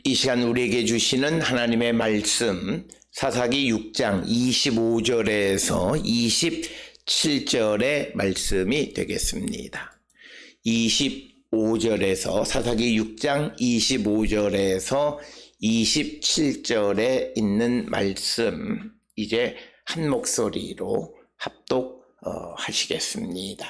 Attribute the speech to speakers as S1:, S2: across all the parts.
S1: 이 시간 우리에게 주시는 하나님의 말씀 사사기 6장 25절에서 27절의 말씀이 되겠습니다. 25절에서 사사기 6장 25절에서 27절에 있는 말씀 이제 한 목소리로 합독하시겠습니다.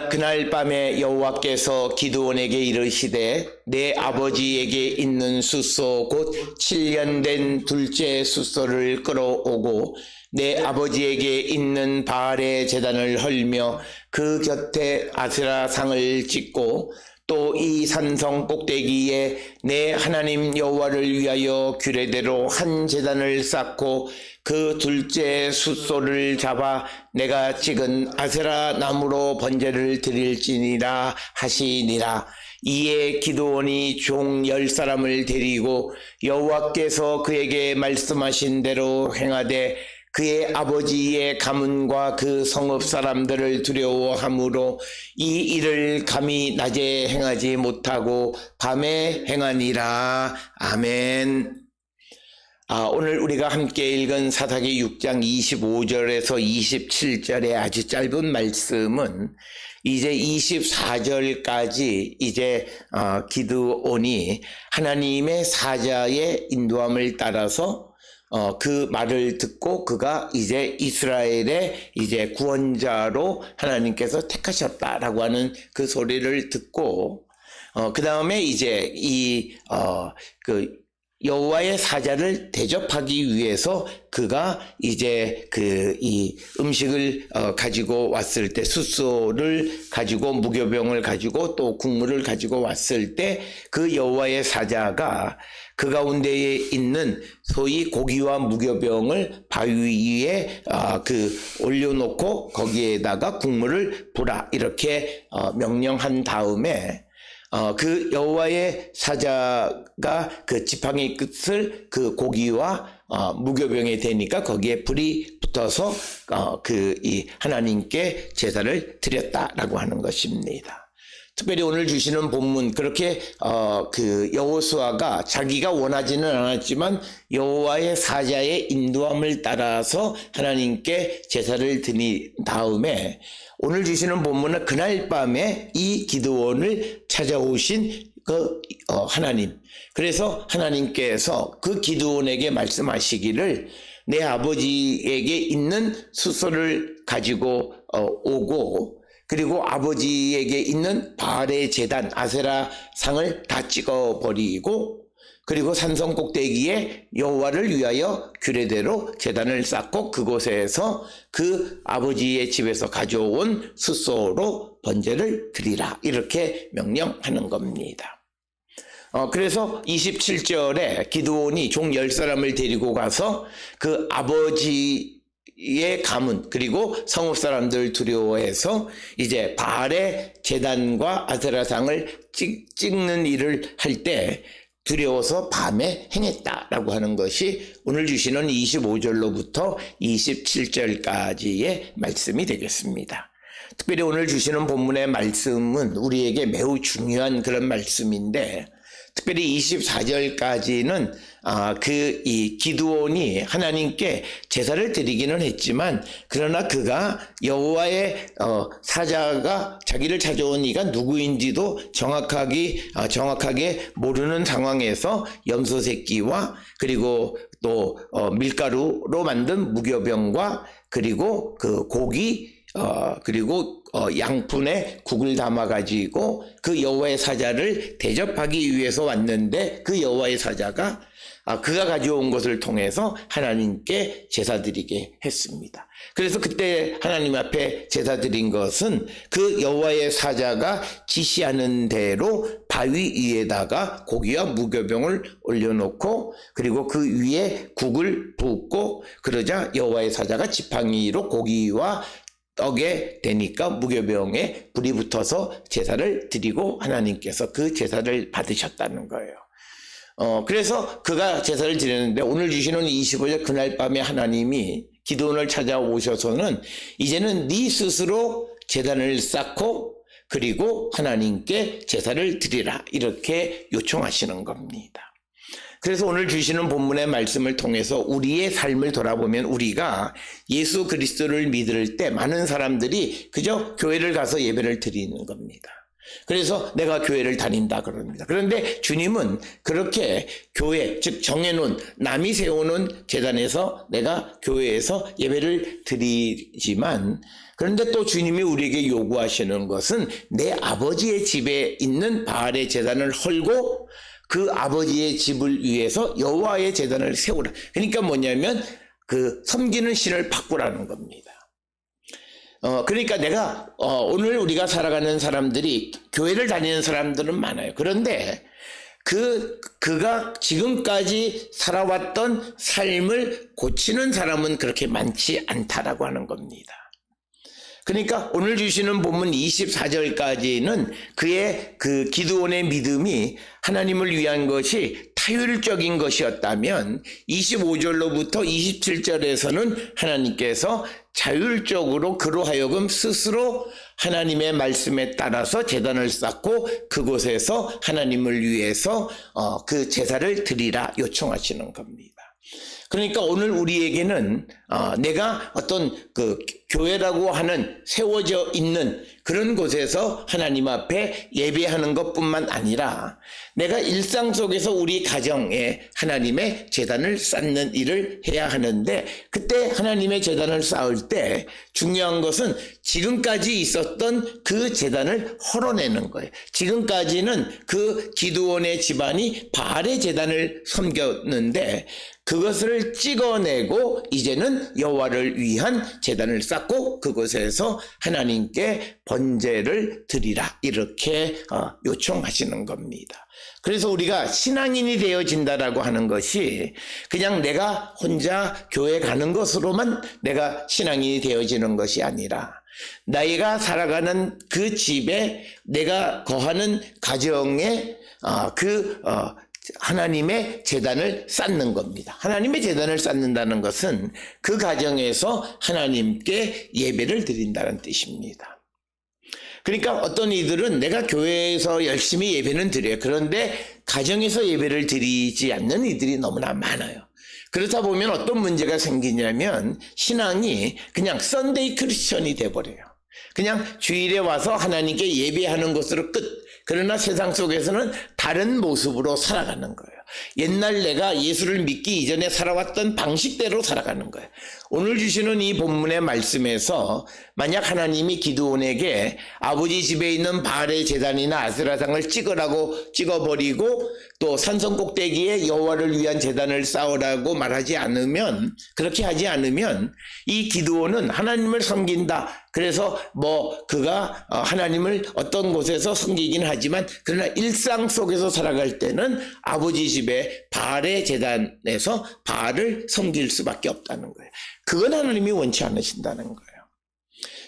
S1: 그날 밤에 여호와께서 기드온에게 이르시되 내 아버지에게 있는 숫소 곧 7년 된 둘째 숫소를 끌어오고 내 아버지에게 있는 바알의 제단을 헐며 그 곁에 아세라 상을 짓고 또 이 산성 꼭대기에 내 하나님 여호와를 위하여 규례대로 한 제단을 쌓고 그 둘째 숫소를 잡아 내가 찍은 아세라 나무로 번제를 드릴지니라 하시니라. 이에 기드온이 종 10사람을 데리고 여호와께서 그에게 말씀하신 대로 행하되 그의 아버지의 가문과 그 성읍 사람들을 두려워하므로 이 일을 감히 낮에 행하지 못하고 밤에 행하니라. 아멘. 오늘 우리가 함께 읽은 사사기 6장 25절에서 27절의 아주 짧은 말씀은 이제 24절까지 이제 기드온이 하나님의 사자의 인도함을 따라서 그 말을 듣고 그가 이제 이스라엘의 이제 구원자로 하나님께서 택하셨다라고 하는 그 소리를 듣고 그 다음에 이제 여호와의 사자를 대접하기 위해서 그가 이제 이 음식을 가지고 왔을 때 숫소를 가지고 무교병을 가지고 또 국물을 가지고 왔을 때 그 여호와의 사자가 그 가운데에 있는 소위 고기와 무교병을 바위 위에 올려놓고 거기에다가 국물을 부라 이렇게 명령한 다음에 그 여호와의 사자가 그 지팡이 끝을 그 고기와 무교병에 대니까 거기에 불이 붙어서 이 하나님께 제사를 드렸다라고 하는 것입니다. 특별히 오늘 주시는 본문 그렇게 여호수아가 자기가 원하지는 않았지만 여호와의 사자의 인도함을 따라서 하나님께 제사를 드린 다음에 오늘 주시는 본문은 그날 밤에 이 기드온을 찾아오신 하나님. 그래서 하나님께서 그 기드온에게 말씀하시기를 내 아버지에게 있는 숫소를 가지고 오고 그리고 아버지에게 있는 바알의 제단 아세라 상을 다 찍어버리고 그리고 산성 꼭대기에 여호와를 위하여 규례대로 제단을 쌓고 그곳에서 그 아버지의 집에서 가져온 숫소로 번제를 드리라 이렇게 명령하는 겁니다. 그래서 27절에 기드온이 종 10사람을 데리고 가서 그 아버지의 가문 그리고 성읍 사람들 두려워해서 이제 바알의 제단과 아세라상을 찍는 일을 할 때 두려워서 밤에 행했다라고 하는 것이 오늘 주시는 25절로부터 27절까지의 말씀이 되겠습니다. 특별히 오늘 주시는 본문의 말씀은 우리에게 매우 중요한 그런 말씀인데 특별히 24절까지는 이 기드온이 하나님께 제사를 드리기는 했지만 그러나 그가 여호와의 사자가 자기를 찾아온 이가 누구인지도 정확하게 모르는 상황에서 염소 새끼와 그리고 또 밀가루로 만든 무교병과 그리고 그 고기 그리고 양푼에 국을 담아가지고 그 여호와의 사자를 대접하기 위해서 왔는데 그 여호와의 사자가 그가 가져온 것을 통해서 하나님께 제사 드리게 했습니다. 그래서 그때 하나님 앞에 제사 드린 것은 그 여호와의 사자가 지시하는 대로 바위 위에다가 고기와 무교병을 올려놓고 그리고 그 위에 국을 붓고 그러자 여호와의 사자가 지팡이로 고기와 떡에 대니까 무교병에 불이 붙어서 제사를 드리고 하나님께서 그 제사를 받으셨다는 거예요. 그래서 그가 제사를 드렸는데 오늘 주시는 25절 그날 밤에 하나님이 기드온을 찾아오셔서는 이제는 네 스스로 제단을 쌓고 그리고 하나님께 제사를 드리라 이렇게 요청하시는 겁니다. 그래서 오늘 주시는 본문의 말씀을 통해서 우리의 삶을 돌아보면 우리가 예수 그리스도를 믿을 때 많은 사람들이 그저 교회를 가서 예배를 드리는 겁니다. 그래서 내가 교회를 다닌다 그럽니다. 그런데 주님은 그렇게 교회, 즉 정해놓은 남이 세우는 제단에서 내가 교회에서 예배를 드리지만 그런데 또 주님이 우리에게 요구하시는 것은 내 아버지의 집에 있는 바알의 제단을 헐고 그 아버지의 집을 위해서 여호와의 제단을 세우라. 그러니까 뭐냐면 그 섬기는 신을 바꾸라는 겁니다. 그러니까 내가 오늘 우리가 살아가는 사람들이 교회를 다니는 사람들은 많아요. 그런데 그가 지금까지 살아왔던 삶을 고치는 사람은 그렇게 많지 않다라고 하는 겁니다. 그러니까 오늘 주시는 본문 24절까지는 그의 그 기드온의 믿음이 하나님을 위한 것이 타율적인 것이었다면 25절로부터 27절에서는 하나님께서 자율적으로 그로 하여금 스스로 하나님의 말씀에 따라서 제단을 쌓고 그곳에서 하나님을 위해서 그 제사를 드리라 요청하시는 겁니다. 그러니까 오늘 우리에게는 내가 어떤 그 교회라고 하는 세워져 있는 그런 곳에서 하나님 앞에 예배하는 것뿐만 아니라 내가 일상 속에서 우리 가정에 하나님의 제단을 쌓는 일을 해야 하는데 그때 하나님의 제단을 쌓을 때 중요한 것은 지금까지 있었던 그 제단을 헐어내는 거예요. 지금까지는 그 기드온의 집안이 바알의 제단을 섬겼는데 그것을 찍어내고 이제는 여호와를 위한 제단을 쌓고 그곳에서 하나님께 번제를 드리라 이렇게 요청하시는 겁니다. 그래서 우리가 신앙인이 되어진다라고 하는 것이 그냥 내가 혼자 교회 가는 것으로만 내가 신앙인이 되어지는 것이 아니라 내가 살아가는 그 집에 내가 거하는 가정에 하나님의 제단을 쌓는 겁니다. 하나님의 제단을 쌓는다는 것은 그 가정에서 하나님께 예배를 드린다는 뜻입니다. 그러니까 어떤 이들은 내가 교회에서 열심히 예배는 드려요. 그런데 가정에서 예배를 드리지 않는 이들이 너무나 많아요. 그렇다 보면 어떤 문제가 생기냐면 신앙이 그냥 썬데이 크리스천이 돼버려요. 그냥 주일에 와서 하나님께 예배하는 것으로 끝. 그러나 세상 속에서는 다른 모습으로 살아가는 거예요. 옛날 내가 예수를 믿기 이전에 살아왔던 방식대로 살아가는 거예요. 오늘 주시는 이 본문의 말씀에서 만약 하나님이 기드온에게 아버지 집에 있는 바알의 제단이나 아세라상을 찍으라고 찍어버리고 또 산성 꼭대기에 여호와를 위한 제단을 쌓으라고 말하지 않으면 그렇게 하지 않으면 이 기드온은 하나님을 섬긴다. 그래서 그가 하나님을 어떤 곳에서 섬기긴 하지만 그러나 일상 속에서 살아갈 때는 아버지 집에 바알의 제단에서 바알을 섬길 수밖에 없다는 거예요. 그건 하나님이 원치 않으신다는 거예요.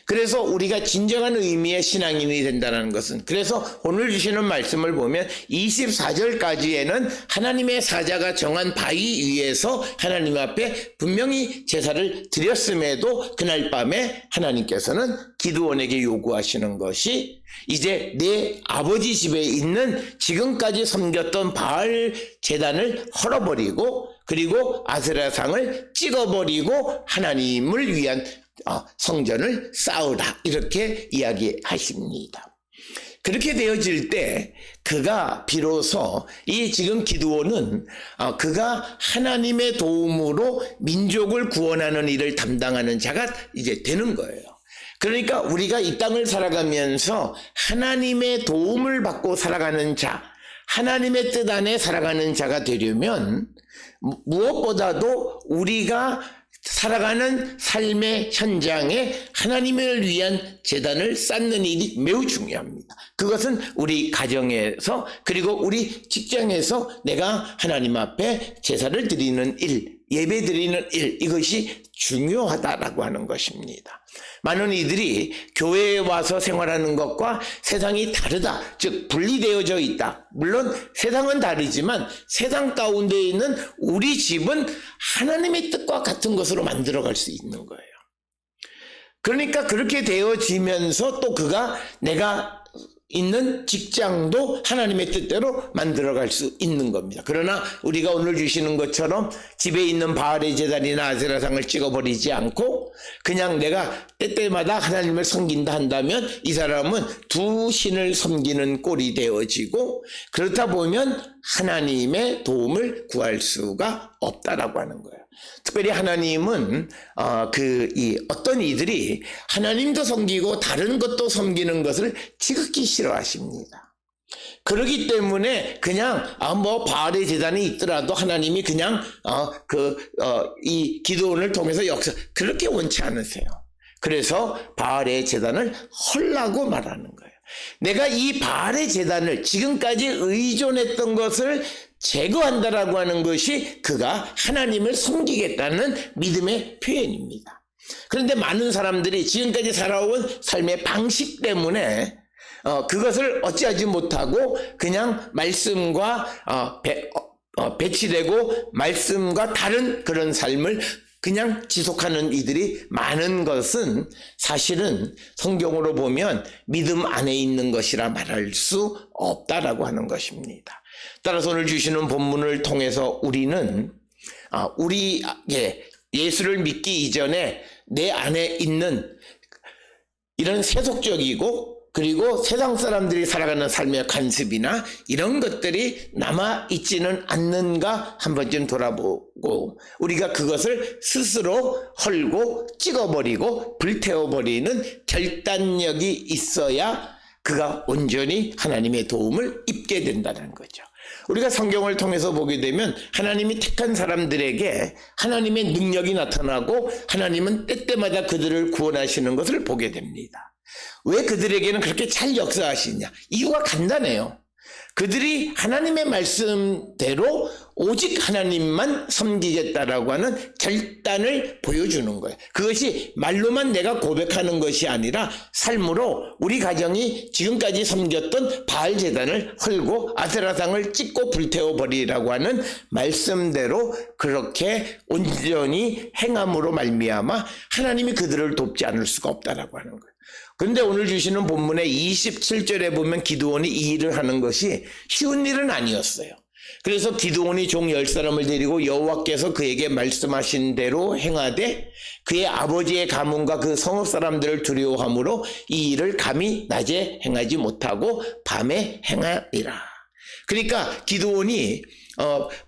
S1: 그래서 우리가 진정한 의미의 신앙인이 된다는 것은 그래서 오늘 주시는 말씀을 보면 24절까지에는 하나님의 사자가 정한 바위 위에서 하나님 앞에 분명히 제사를 드렸음에도 그날 밤에 하나님께서는 기드온에게 요구하시는 것이 이제 내 아버지 집에 있는 지금까지 섬겼던 바알 제단을 헐어버리고 그리고 아세라상을 찍어버리고 하나님을 위한 성전을 쌓으라 이렇게 이야기하십니다. 그렇게 되어질 때 그가 비로소 이 지금 기드온은 그가 하나님의 도움으로 민족을 구원하는 일을 담당하는 자가 이제 되는 거예요. 그러니까 우리가 이 땅을 살아가면서 하나님의 도움을 받고 살아가는 자, 하나님의 뜻 안에 살아가는 자가 되려면 무엇보다도 우리가 살아가는 삶의 현장에 하나님을 위한 제단을 쌓는 일이 매우 중요합니다. 그것은 우리 가정에서 그리고 우리 직장에서 내가 하나님 앞에 제사를 드리는 일, 예배 드리는 일 이것이 중요하다라고 하는 것입니다. 많은 이들이 교회에 와서 생활하는 것과 세상이 다르다, 즉 분리되어져 있다. 물론 세상은 다르지만 세상 가운데 있는 우리 집은 하나님의 뜻과 같은 것으로 만들어갈 수 있는 거예요. 그러니까 그렇게 되어지면서 또 그가 내가 있는 직장도 하나님의 뜻대로 만들어갈 수 있는 겁니다. 그러나 우리가 오늘 주시는 것처럼 집에 있는 바알의 제단이나 아세라상을 찍어버리지 않고 그냥 내가 때때마다 하나님을 섬긴다 한다면 이 사람은 두 신을 섬기는 꼴이 되어지고, 그렇다 보면 하나님의 도움을 구할 수가 없다라고 하는 거예요. 특별히 하나님은 어떤 이들이 하나님도 섬기고 다른 것도 섬기는 것을 지극히 싫어하십니다. 그렇기 때문에 그냥 바알의 제단이 있더라도 하나님이 그냥 이 기드온을 통해서 그렇게 원치 않으세요. 그래서 바알의 제단을 헐라고 말하는 거예요. 내가 이 바알의 제단을 지금까지 의존했던 것을 제거한다라고 하는 것이 그가 하나님을 섬기겠다는 믿음의 표현입니다. 그런데 많은 사람들이 지금까지 살아온 삶의 방식 때문에 그것을 어찌하지 못하고 그냥 말씀과 배치되고 말씀과 다른 그런 삶을 그냥 지속하는 이들이 많은 것은 사실은 성경으로 보면 믿음 안에 있는 것이라 말할 수 없다라고 하는 것입니다. 따라서 오늘 주시는 본문을 통해서 우리는 우리에게 예수를 믿기 이전에 내 안에 있는 이런 세속적이고 그리고 세상 사람들이 살아가는 삶의 관습이나 이런 것들이 남아있지는 않는가 한 번쯤 돌아보고 우리가 그것을 스스로 헐고 찍어버리고 불태워버리는 결단력이 있어야 그가 온전히 하나님의 도움을 입게 된다는 거죠. 우리가 성경을 통해서 보게 되면 하나님이 택한 사람들에게 하나님의 능력이 나타나고 하나님은 때때마다 그들을 구원하시는 것을 보게 됩니다. 왜 그들에게는 그렇게 잘 역사하시냐? 이유가 간단해요. 그들이 하나님의 말씀대로 오직 하나님만 섬기겠다라고 하는 결단을 보여주는 거예요. 그것이 말로만 내가 고백하는 것이 아니라 삶으로 우리 가정이 지금까지 섬겼던 바알 제단을 헐고 아세라상을 찍고 불태워버리라고 하는 말씀대로 그렇게 온전히 행함으로 말미암아 하나님이 그들을 돕지 않을 수가 없다라고 하는 거예요. 근데 오늘 주시는 본문의 27절에 보면 기드온이 이 일을 하는 것이 쉬운 일은 아니었어요. 그래서 기드온이 종 10사람을 데리고 여호와께서 그에게 말씀하신 대로 행하되 그의 아버지의 가문과 그 성읍 사람들을 두려워함으로 이 일을 감히 낮에 행하지 못하고 밤에 행하리라. 그러니까 기드온이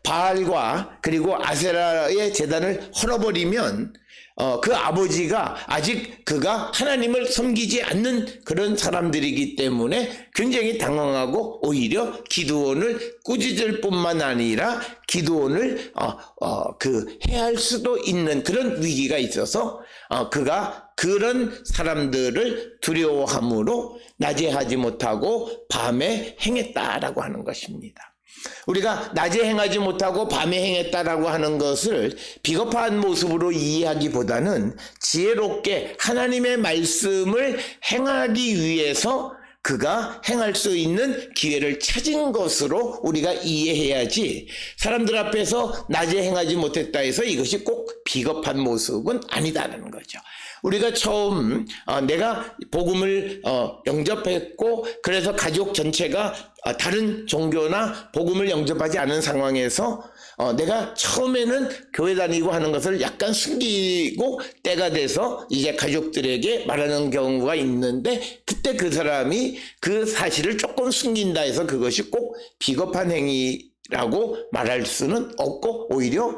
S1: 바알과 그리고 아세라의 제단을 헐어버리면 그 아버지가 아직 그가 하나님을 섬기지 않는 그런 사람들이기 때문에 굉장히 당황하고 오히려 기드온을 꾸짖을 뿐만 아니라 기드온을 해할 수도 있는 그런 위기가 있어서 그가 그런 사람들을 두려워함으로 낮에 하지 못하고 밤에 행했다라고 하는 것입니다. 우리가 낮에 행하지 못하고 밤에 행했다라고 하는 것을 비겁한 모습으로 이해하기보다는 지혜롭게 하나님의 말씀을 행하기 위해서 그가 행할 수 있는 기회를 찾은 것으로 우리가 이해해야지, 사람들 앞에서 낮에 행하지 못했다 해서 이것이 꼭 비겁한 모습은 아니다라는 거죠. 우리가 처음 내가 복음을 영접했고 그래서 가족 전체가 다른 종교나 복음을 영접하지 않은 상황에서 내가 처음에는 교회 다니고 하는 것을 약간 숨기고 때가 돼서 이제 가족들에게 말하는 경우가 있는데, 그때 그 사람이 그 사실을 조금 숨긴다 해서 그것이 꼭 비겁한 행위라고 말할 수는 없고 오히려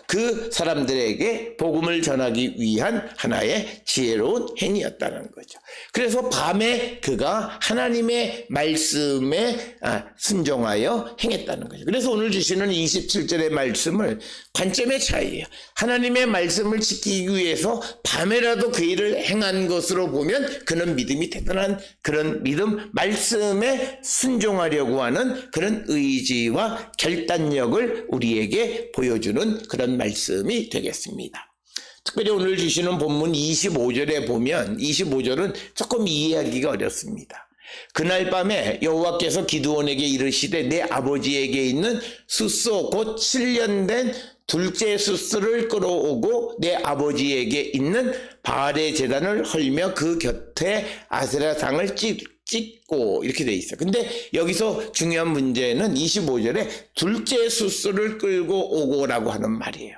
S1: 그 사람들에게 복음을 전하기 위한 하나의 지혜로운 행위였다는 거죠. 그래서 밤에 그가 하나님의 말씀에 순종하여 행했다는 거죠. 그래서 오늘 주시는 27절의 말씀을 관점의 차이예요. 하나님의 말씀을 지키기 위해서 밤에라도 그 일을 행한 것으로 보면 그는 믿음이 대단한 그런 믿음, 말씀에 순종하려고 하는 그런 의지와 결단력을 우리에게 보여주는 그런 말씀이 되겠습니다. 특별히 오늘 주시는 본문 25절에 보면 25절은 조금 이해하기가 어렵습니다. 그날 밤에 여호와께서 기드온에게 이르시되 내 아버지에게 있는 숫소 곧 7년 된 둘째 숫소를 끌어오고 내 아버지에게 있는 바알의 제단을 헐며 그 곁에 아세라상을 찢고 이렇게 돼 있어요. 근데 여기서 중요한 문제는 25절에 둘째 숫소를 끌고 오고라고 하는 말이에요.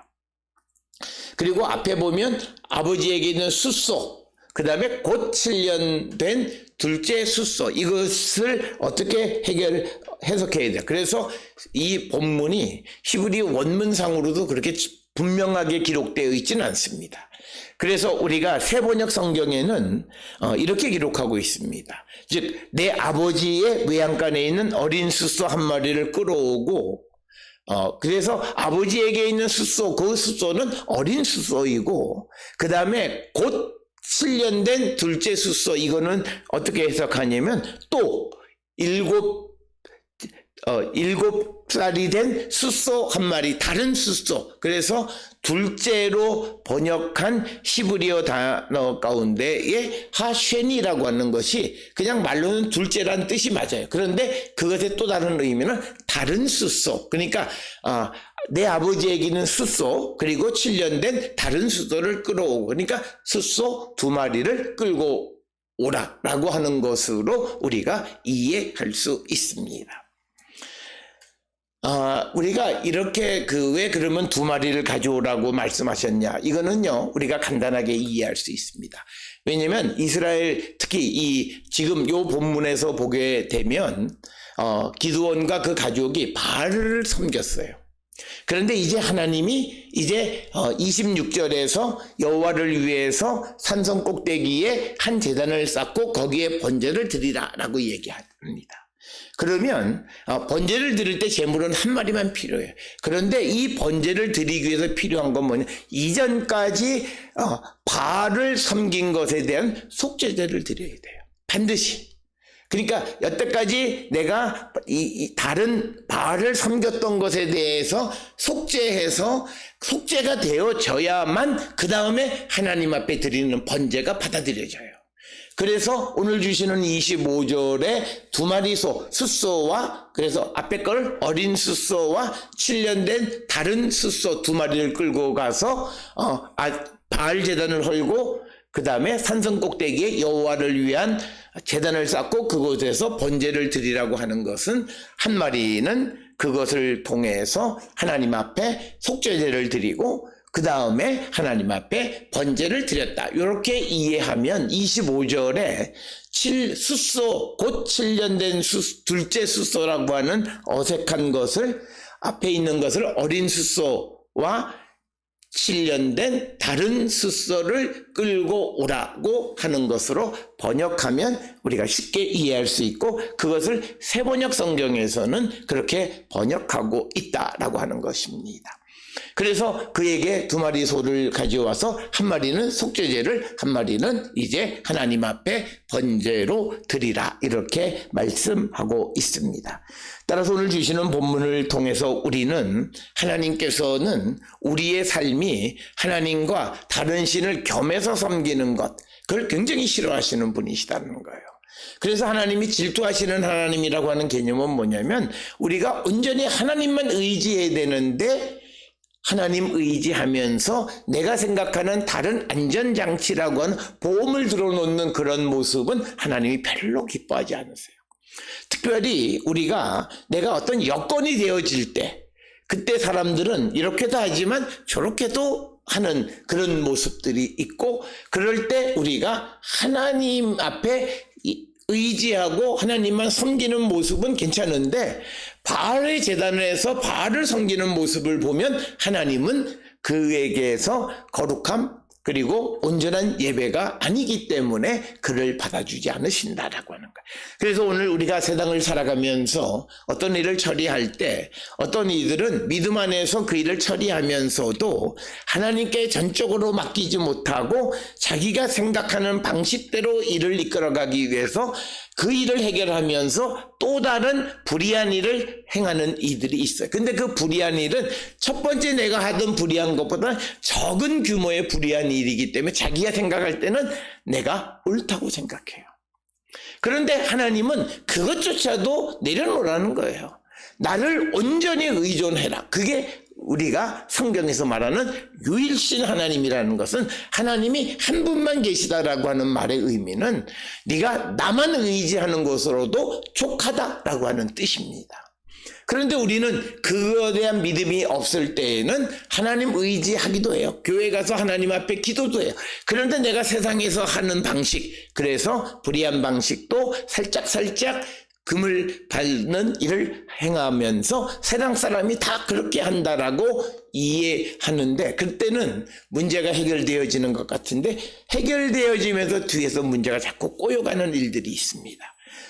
S1: 그리고 앞에 보면 아버지에게 있는 숫소, 그 다음에 곧 7년 된 둘째 숫소, 이것을 어떻게 해석해야 돼요. 그래서 이 본문이 히브리 원문상으로도 그렇게 분명하게 기록되어 있지는 않습니다. 그래서 우리가 세번역 성경에는 이렇게 기록하고 있습니다. 즉, 내 아버지의 외양간에 있는 어린 숫소 한 마리를 끌어오고, 그래서 아버지에게 있는 숫소, 그 숫소는 어린 숫소이고, 그 다음에 곧 7년 된 둘째 숫소, 이거는 어떻게 해석하냐면 또 7살이 된 숫소 한 마리, 다른 숫소. 그래서 둘째로 번역한 히브리어 단어 가운데에 하쉔이라고 하는 것이 그냥 말로는 둘째란 뜻이 맞아요. 그런데 그것의 또 다른 의미는 다른 숫소. 그러니까 내 아버지에게는 숫소, 그리고 7년 된 다른 숫소를 끌어오고, 그러니까 숫소 2마리를 끌고 오라라고 하는 것으로 우리가 이해할 수 있습니다. 우리가 이렇게 왜 그러면 2마리를 가져오라고 말씀하셨냐? 이거는요, 우리가 간단하게 이해할 수 있습니다. 왜냐면 이스라엘, 특히 지금 요 본문에서 보게 되면, 기드온과 그 가족이 바알을 섬겼어요. 그런데 이제 하나님이 26절에서 여호와를 위해서 산성 꼭대기에 한 제단을 쌓고 거기에 번제를 드리라라고 얘기합니다. 그러면 번제를 드릴 때 제물은 한 마리만 필요해요. 그런데 이 번제를 드리기 위해서 필요한 건 뭐냐? 이전까지 바알을 섬긴 것에 대한 속죄제를 드려야 돼요. 반드시. 그러니까 여태까지 내가 다른 바알을 섬겼던 것에 대해서 속죄해서 속죄가 되어져야만 그 다음에 하나님 앞에 드리는 번제가 받아들여져요. 그래서 오늘 주시는 25절에 2마리 숫소와, 그래서 앞에 걸 어린 숫소와 7년 된 다른 숫소 2마리를 끌고 가서 바알 제단을 헐고, 그 다음에 산성 꼭대기에 여호와를 위한 제단을 쌓고 그곳에서 번제를 드리라고 하는 것은, 한 마리는 그것을 통해서 하나님 앞에 속죄제를 드리고 그 다음에 하나님 앞에 번제를 드렸다. 이렇게 이해하면 25절에 숫소, 곧 7년 된 둘째 숫소라고 하는 어색한 것을, 앞에 있는 것을 어린 숫소와 7년 된 다른 숫소를 끌고 오라고 하는 것으로 번역하면 우리가 쉽게 이해할 수 있고, 그것을 세번역 성경에서는 그렇게 번역하고 있다라고 하는 것입니다. 그래서 그에게 2마리 소를 가져와서 한 마리는 속죄제를, 한 마리는 이제 하나님 앞에 번제로 드리라, 이렇게 말씀하고 있습니다. 따라서 오늘 주시는 본문을 통해서 우리는 하나님께서는 우리의 삶이 하나님과 다른 신을 겸해서 섬기는 것, 그걸 굉장히 싫어하시는 분이시다는 거예요. 그래서 하나님이 질투하시는 하나님이라고 하는 개념은 뭐냐면, 우리가 온전히 하나님만 의지해야 되는데 하나님 의지하면서 내가 생각하는 다른 안전장치라고 하는 보험을 들어놓는 그런 모습은 하나님이 별로 기뻐하지 않으세요. 특별히 우리가 내가 어떤 여건이 되어질 때, 그때 사람들은 이렇게도 하지만 저렇게도 하는 그런 모습들이 있고, 그럴 때 우리가 하나님 앞에 의지하고 하나님만 섬기는 모습은 괜찮은데, 바알의 제단을 해서 바알을 섬기는 모습을 보면 하나님은 그에게서 거룩함, 그리고 온전한 예배가 아니기 때문에 그를 받아주지 않으신다라고 하는 거예요. 그래서 오늘 우리가 세상을 살아가면서 어떤 일을 처리할 때, 어떤 이들은 믿음 안에서 그 일을 처리하면서도 하나님께 전적으로 맡기지 못하고 자기가 생각하는 방식대로 일을 이끌어가기 위해서 그 일을 해결하면서 또 다른 불의한 일을 행하는 이들이 있어요. 근데 그 불의한 일은 첫 번째 내가 하던 불의한 것보다 적은 규모의 불의한 일이기 때문에 자기가 생각할 때는 내가 옳다고 생각해요. 그런데 하나님은 그것조차도 내려놓으라는 거예요. 나를 온전히 의존해라. 그게 우리가 성경에서 말하는 유일신 하나님이라는 것은 하나님이 한 분만 계시다라고 하는 말의 의미는 네가 나만 의지하는 것으로도 족하다라고 하는 뜻입니다. 그런데 우리는 그거에 대한 믿음이 없을 때에는 하나님 의지하기도 해요. 교회 가서 하나님 앞에 기도도 해요. 그런데 내가 세상에서 하는 방식, 그래서 불의한 방식도 살짝 금을 밟는 일을 행하면서 세상 사람이 다 그렇게 한다라고 이해하는데 그때는 문제가 해결되어지는 것 같은데 해결되어지면서 뒤에서 문제가 자꾸 꼬여가는 일들이 있습니다.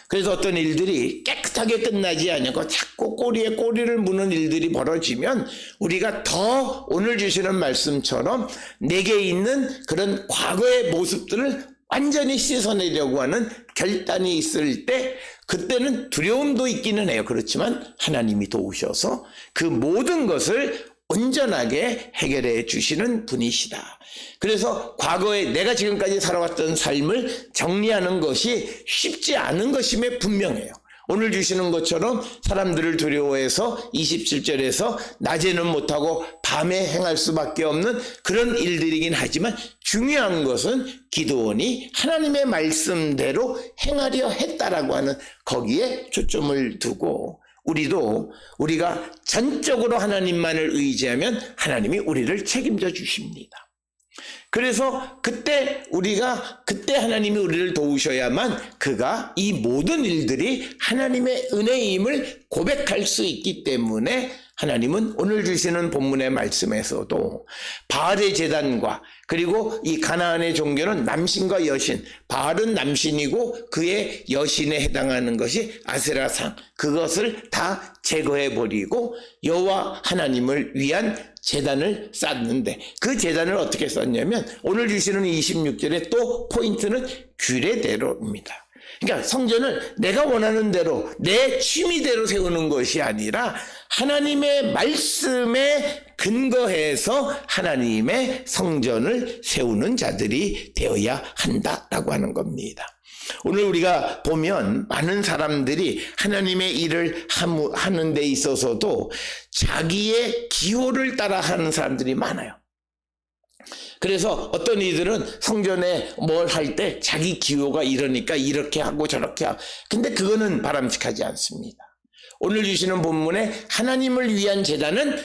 S1: 그래서 어떤 일들이 깨끗하게 끝나지 않고 자꾸 꼬리에 꼬리를 무는 일들이 벌어지면 우리가 더 오늘 주시는 말씀처럼 내게 있는 그런 과거의 모습들을 완전히 씻어내려고 하는 결단이 있을 때 그때는 두려움도 있기는 해요. 그렇지만 하나님이 도우셔서 그 모든 것을 온전하게 해결해 주시는 분이시다. 그래서 과거에 내가 지금까지 살아왔던 삶을 정리하는 것이 쉽지 않은 것임에 분명해요. 오늘 주시는 것처럼 사람들을 두려워해서 27절에서 낮에는 못하고 밤에 행할 수밖에 없는 그런 일들이긴 하지만 중요한 것은 기드온이 하나님의 말씀대로 행하려 했다라고 하는 거기에 초점을 두고 우리가 전적으로 하나님만을 의지하면 하나님이 우리를 책임져 주십니다. 그래서 그때 하나님이 우리를 도우셔야만 그가 이 모든 일들이 하나님의 은혜임을 고백할 수 있기 때문에 하나님은 오늘 주시는 본문의 말씀에서도 바알의 제단과 그리고 이 가나안의 종교는 남신과 여신, 바알은 남신이고 그의 여신에 해당하는 것이 아세라상, 그것을 다 제거해버리고 여호와 하나님을 위한 제단을 쌓는데 그 제단을 어떻게 썼냐면 오늘 주시는 26절에 또 포인트는 규례대로입니다. 그러니까 성전을 내가 원하는 대로 내 취미대로 세우는 것이 아니라 하나님의 말씀에 근거해서 하나님의 성전을 세우는 자들이 되어야 한다라고 하는 겁니다. 오늘 우리가 보면 많은 사람들이 하나님의 일을 하는 데 있어서도 자기의 기호를 따라 하는 사람들이 많아요. 그래서 어떤 이들은 성전에 뭘 할 때 자기 기호가 이러니까 이렇게 하고 저렇게 하고, 근데 그거는 바람직하지 않습니다. 오늘 주시는 본문에 하나님을 위한 제단은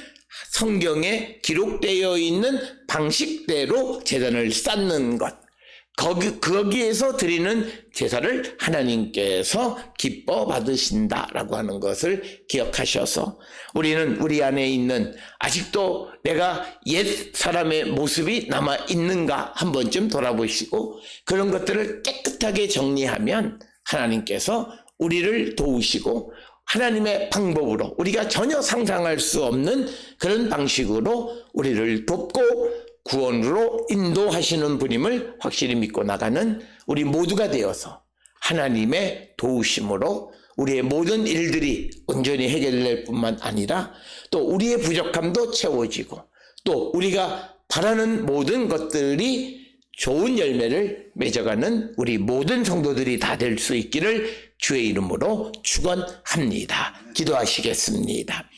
S1: 성경에 기록되어 있는 방식대로 제단을 쌓는 것, 거기에서 드리는 제사를 하나님께서 기뻐 받으신다라고 하는 것을 기억하셔서 우리는 우리 안에 있는 아직도 내가 옛 사람의 모습이 남아 있는가 한 번쯤 돌아보시고 그런 것들을 깨끗하게 정리하면 하나님께서 우리를 도우시고 하나님의 방법으로 우리가 전혀 상상할 수 없는 그런 방식으로 우리를 돕고 구원으로 인도하시는 분임을 확실히 믿고 나가는 우리 모두가 되어서 하나님의 도우심으로 우리의 모든 일들이 온전히 해결될 뿐만 아니라 또 우리의 부족함도 채워지고 또 우리가 바라는 모든 것들이 좋은 열매를 맺어가는 우리 모든 성도들이 다 될 수 있기를 주의 이름으로 축원합니다. 기도하시겠습니다.